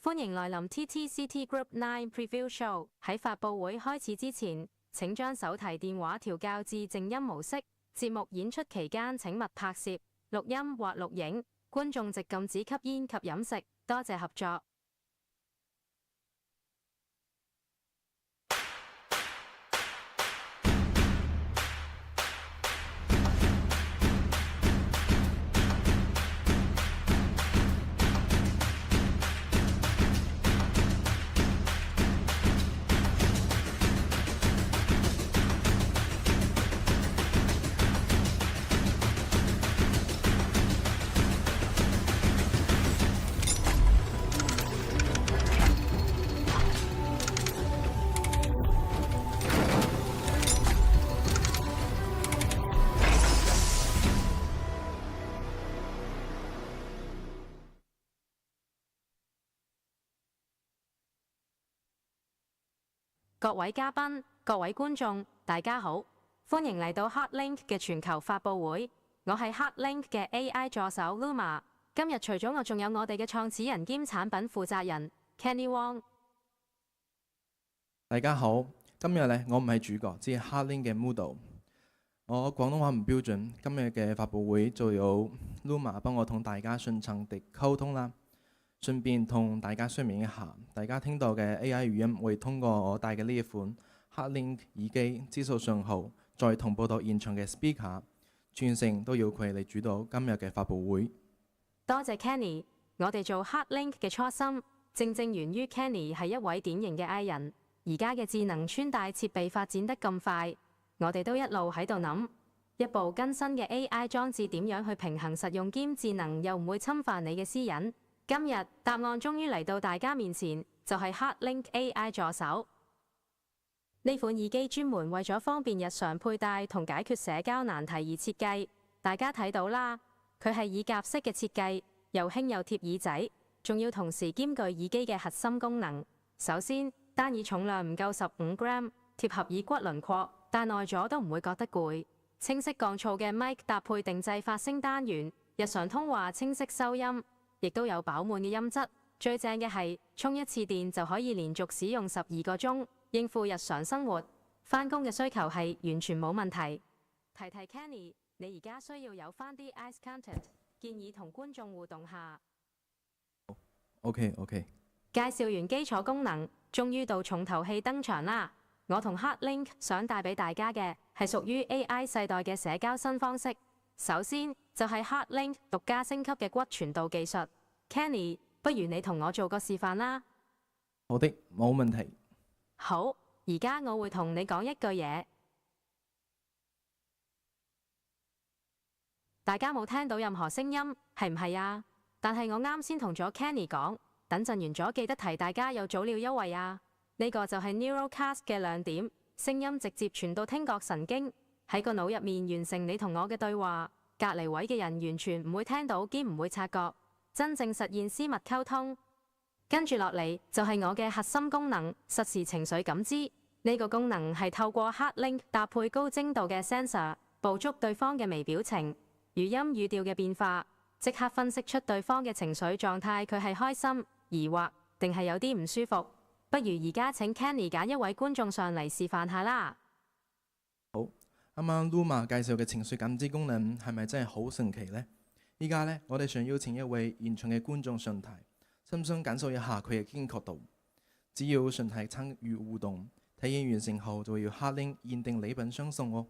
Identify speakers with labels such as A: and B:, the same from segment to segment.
A: 歡迎來臨 TTCT Group 9 Preview Show。喺發佈會開始之前，請將手提電話調校至靜音模式。節目演出期間請勿拍攝、錄音或錄影。觀眾席禁止吸煙及飲食。多謝合作。各位嘉賓、各位觀眾，大家好，歡迎嚟到 HeartLink 嘅全球發佈會。我係 HeartLink 嘅 AI 助手 Luma。今日除咗我，仲有我哋嘅創始人兼產品負責人 Kenny Wong。
B: 大家好，今日呢，我唔係主角，只係 HeartLink 嘅 Moodle。我廣東話唔標準，今日嘅發佈會就有 Luma 幫我同大家順暢地溝通啦。順便同大家說明一下，大家聽到嘅 AI 語音會通過我帶嘅呢一款 HeartLink 耳機接收信號，再同步到現場嘅 speaker， 全程都要佢嚟主導今日嘅發佈會。
A: 多謝 Kenny， 我哋做 HeartLink 嘅初心，正源於 Kenny 係一位典型嘅 I 人。而家嘅智能穿戴設備發展得咁快，我哋都一路喺度諗，一部更新嘅 AI 裝置點樣去平衡實用兼智能，又唔會侵犯你嘅私隱。今日答案終於嚟到大家面前，就係 HeartLink AI 助手。呢款耳機專門為咗方便日常佩戴同解決社交難題而設計。大家睇到啦，佢係耳夾式嘅設計，又輕又貼耳仔，仲要同時兼具耳機嘅核心功能。首先，單耳重量唔夠15 gram， 貼合耳骨輪廓，戴耐咗都唔會覺得攰。清晰降噪嘅 mic 搭配定制發聲單元，日常通話清晰收音。亦都有飽滿嘅音質，最正嘅係充一次電就可以連續使用12個鐘，應付日常生活。返工嘅需求係完全冇問題。提 Kenny， 你而家需要有返啲 eyes contact， 建議同觀眾互動下。
B: OK。
A: 介紹完基礎功能，終於到重頭戲登場啦！我同 HeartLink 想帶俾大家嘅係屬於 AI 世代嘅社交新方式。首先就係 HeartLink 獨家升級嘅骨傳導技術。Kenny， 不如你同我做個示範啦。
B: 好的，冇問題。
A: 好，而家我會同你講一句嘢。大家冇聽到任何聲音，係唔係啊？但係我啱先同咗 Kenny 講，等陣完咗記得提大家有早鳥優惠啊！呢個就係 Neurocast 嘅亮點，聲音直接傳到聽覺神經。喺個腦入面完成你同我嘅對話，隔離位嘅人完全唔會聽到兼唔會察覺，真正實現私密溝通。跟住落嚟就係我嘅核心功能，實時情緒感知。呢個功能係透過 HeartLink 搭配高精度嘅 sensor， 捕捉對方嘅微表情、語音語調嘅變化，即刻分析出對方嘅情緒狀態，佢係開心、疑惑定係有啲唔舒服。不如而家請 Kenny 揀一位觀眾上嚟示範下啦。
B: 好。啱啱 Luma 介紹嘅情緒感知功能係咪真係好神奇呢？依家呢，我哋想邀請一位現場嘅觀眾上台，深深感受一下佢嘅堅確度。只要上台參與互動，體驗完成後就會有 HeartLink 限定禮品相送哦。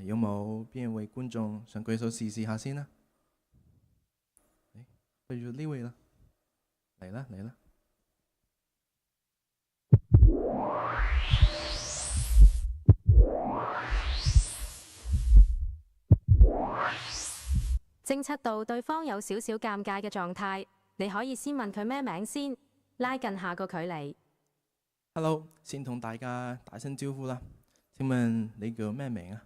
B: 有冇邊一位觀眾想舉手試下先呢？不如呢位啦，嚟啦。
A: 偵測到對方有少少尷尬嘅狀態，你可以先問佢咩名先，拉近下個距離。
B: Hello， 先同大家打聲招呼啦。請問你叫咩名啊？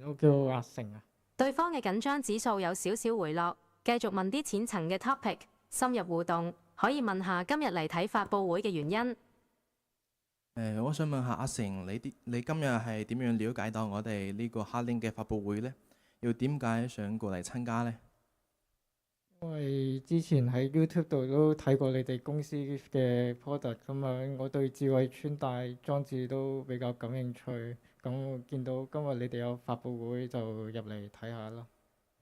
C: 我叫阿成啊。
A: 對方嘅緊張指數有少少回落，繼續問啲淺層嘅 topic， 深入互動。可以問下今日嚟睇發佈會嘅原因。
B: 我想問下阿成，你今日係點樣了解到我哋呢個 HeartLink 嘅發佈會呢？又點解想過嚟參加呢？
C: 因為之前喺 YouTube 度都睇過你哋公司嘅 product 咁樣，我對智慧穿戴裝置都比較感興趣。咁見到今日你哋有發佈會，就入嚟睇下啦。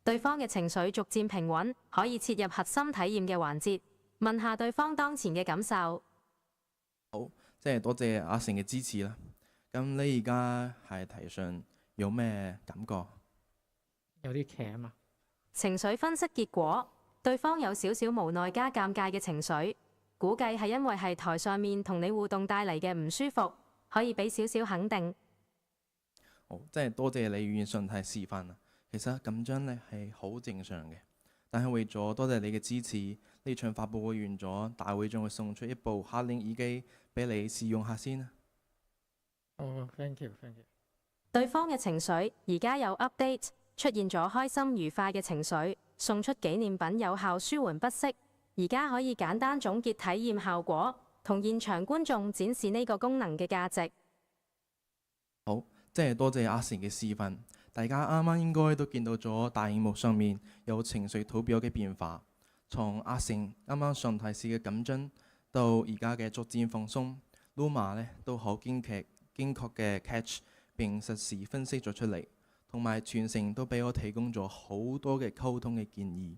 A: 對方嘅情緒逐漸平穩，可以切入核心體驗嘅環節，問下對方當前嘅感受。
B: 好，即係多謝阿成嘅支持啦。咁你而家喺台上有咩感覺？
C: 有啲騎啊！
A: 情緒分析結果，對方有少少無奈加尷尬嘅情緒，估計係因為係台上面同你互動帶嚟嘅唔舒服，可以俾少少肯定。
B: 好，即係多謝你願意順題示範啊。其實緊張咧係好正常嘅，但係為咗多謝你嘅支持，呢場發佈會完咗，大會將會送出一部 HeartLink 耳機俾你試用下先。
C: 哦，thank you，thank you。
A: 對方嘅情緒而家有 update， 出現咗開心愉快嘅情緒，送出紀念品有效舒緩不適。而家可以簡單總結體驗效果，同現場觀眾展示呢個功能嘅價值。
B: 好，即係多謝阿成嘅示範。大家啱啱應該都見到咗大熒幕上面有情緒圖表嘅變化，從阿成啱啱上台時嘅緊張，到而家嘅逐漸放鬆。Luma 咧都好堅確嘅 catch 並實時分析咗出嚟，同埋全程都俾我提供咗好多嘅溝通嘅建議。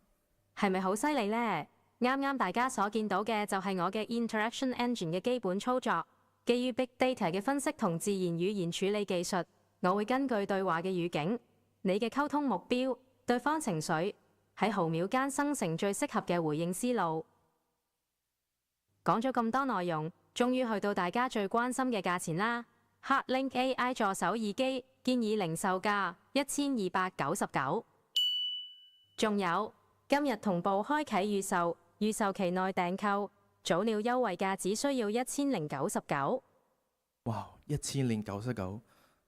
A: 係咪好犀利呢？啱啱大家所見到嘅就係我嘅 Interaction Engine 嘅基本操作，基於 Big Data 嘅分析同自然語言處理技術。我會根據對話嘅語境、你嘅溝通目標、對方情緒，喺毫秒間生成最適合嘅回應思路。講咗咁多內容，終於去到大家最關心嘅價錢啦。HeartLink AI 助手耳機建議零售價1299，仲有今日同步開啟預售，預售期內訂購早鳥優惠價只需要1099。
B: 哇，1099！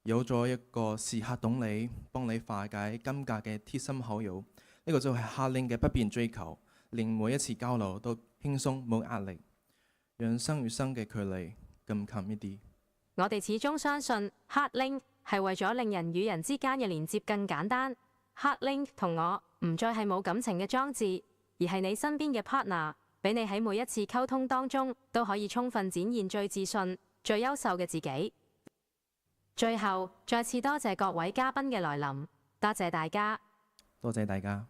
B: 有咗一個時刻懂你，幫你化解金價嘅貼心好友，呢個就係 HeartLink 嘅不變追求，令每一次交流都輕鬆冇壓力，讓生與生嘅距離更近一啲。
A: 我哋始終相信 HeartLink 係為咗令人與人之間嘅連接更簡單。HeartLink 同我唔再係冇感情嘅裝置，而係你身邊嘅 partner，俾你喺每一次溝通當中都可以充分展現最自信、最優秀嘅自己。最後，再次多謝各位嘉賓嘅來臨，多謝大家。
B: 多謝大家。